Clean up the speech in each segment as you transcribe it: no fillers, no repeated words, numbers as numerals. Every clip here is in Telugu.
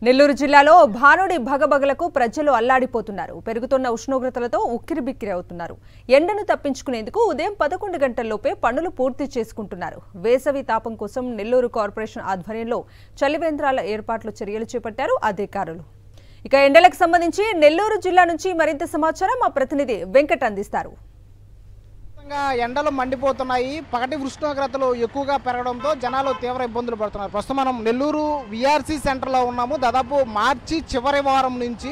నెల్లూరు జిల్లాలో భానుడి భగభగలకు ప్రజలు అల్లాడిపోతున్నారు. పెరుగుతున్న ఉష్ణోగ్రతలతో ఉక్కిరిబిక్కిరి అవుతున్నారు. ఎండను తప్పించుకునేందుకు ఉదయం 11 గంటల్లోపే పనులు పూర్తి చేసుకుంటున్నారు. వేసవి తాపం కోసం నెల్లూరు కార్పొరేషన్ ఆధ్వర్యంలో చలివేంద్రాల ఏర్పాట్లు చర్యలు చేపట్టారు అధికారులు. ఇక ఎండలకు సంబంధించి నెల్లూరు జిల్లా నుంచి మరింత సమాచారం మా ప్రతినిధి వెంకట్ అందిస్తారు. ఎండలు మండిపోతున్నాయి. పగటి ఉష్ణోగ్రతలు ఎక్కువగా పెరగడంతో జనాలు తీవ్ర ఇబ్బందులు పడుతున్నారు. ప్రస్తుతం మనం నెల్లూరు విఆర్సీ సెంటర్లో ఉన్నాము. దాదాపు మార్చి చివరి వారం నుంచి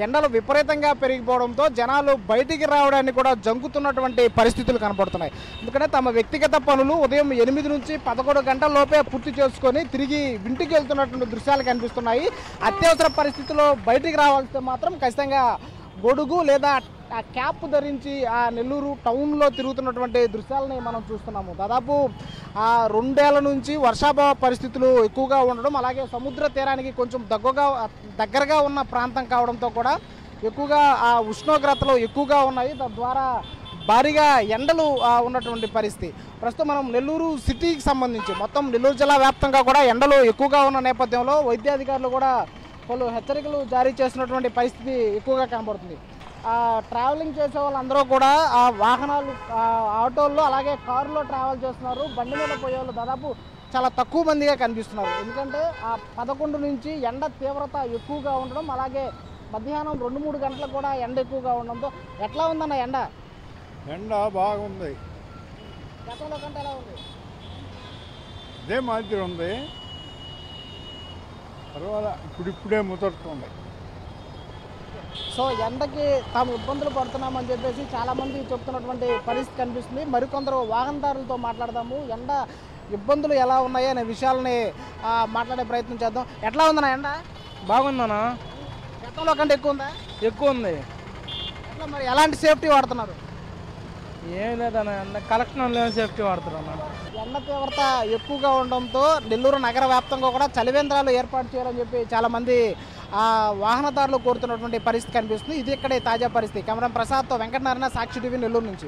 ఎండలు విపరీతంగా పెరిగిపోవడంతో జనాలు బయటికి రావడానికి కూడా జంకుతున్నటువంటి పరిస్థితులు కనపడుతున్నాయి. ఎందుకంటే తమ వ్యక్తిగత పనులు ఉదయం 8 నుంచి 11 గంటల లోపే పూర్తి చేసుకొని తిరిగి ఇంటికి వెళ్తున్నటువంటి దృశ్యాలు కనిపిస్తున్నాయి. అత్యవసర పరిస్థితుల్లో బయటికి రావాల్సి మాత్రం ఖచ్చితంగా గొడుగు లేదా ఆ క్యాప్ ధరించి ఆ నెల్లూరు టౌన్లో తిరుగుతున్నటువంటి దృశ్యాలని మనం చూస్తున్నాము. దాదాపు 2 ఏళ్ల నుంచి వర్షాభావ పరిస్థితులు ఎక్కువగా ఉండడం, అలాగే సముద్ర తీరానికి కొంచెం దగ్గరగా ఉన్న ప్రాంతం కావడంతో కూడా ఎక్కువగా ఆ ఉష్ణోగ్రతలు ఎక్కువగా ఉన్నాయి. తద్వారా భారీగా ఎండలు ఉన్నటువంటి పరిస్థితి. ప్రస్తుతం మనం నెల్లూరు సిటీకి సంబంధించి మొత్తం నెల్లూరు జిల్లా వ్యాప్తంగా కూడా ఎండలు ఎక్కువగా ఉన్న నేపథ్యంలో వైద్యాధికారులు కూడా పలు హెచ్చరికలు జారీ చేసినటువంటి పరిస్థితి ఎక్కువగా కనబడుతుంది. ట్రావెలింగ్ చేసే వాళ్ళందరూ కూడా ఆ వాహనాలు ఆటోల్లో అలాగే కారులో ట్రావెల్ చేస్తున్నారు. బండి మీద పోయే వాళ్ళు దాదాపు చాలా తక్కువ మందిగా కనిపిస్తున్నారు. ఎందుకంటే 11 నుంచి ఎండ తీవ్రత ఎక్కువగా ఉండడం, అలాగే మధ్యాహ్నం 2-3 గంటలకు కూడా ఎండ ఎక్కువగా ఉండడంతో ఎట్లా ఉందన్న ఎండ? ఎండ బాగుంది. గతంలో కంటే ఎలా ఉంది? ఇదే మాదిరి ఉంది, తర్వాత ఇప్పుడిప్పుడే ముదురుతుంది. సో ఎండకి తాము ఇబ్బందులు పడుతున్నామని చెప్పేసి చాలామంది చెప్తున్నటువంటి పరిస్థితి కనిపిస్తుంది. మరికొందరు వాహనదారులతో మాట్లాడదాము. ఎండ ఇబ్బందులు ఎలా ఉన్నాయి అనే విషయాలని మాట్లాడే ప్రయత్నం చేద్దాం. ఎట్లా ఉందన్నా ఎండ? బాగుందన్నా. గతంలో కంటే ఎక్కువ ఉందా? ఎక్కువ ఉంది. ఎట్లా మరి ఎలాంటి సేఫ్టీ వాడుతున్నారు? ఏం లేదన్న, కలెక్షన్ సేఫ్టీ వాడుతున్నా. ఎండ తీవ్రత ఎక్కువగా ఉండడంతో నెల్లూరు నగర వ్యాప్తంగా కూడా చలివేంద్రాలు ఏర్పాటు చేయాలని చెప్పి చాలామంది వాహనదారులు కోరుతున్నటువంటి పరిస్థితి కనిపిస్తుంది. ఇది ఇక్కడే తాజా పరిస్థితి. కెమెరా ప్రసాద్తో వెంకటనారాయణ, సాక్షి టీవీ, నెల్లూరు నుంచి.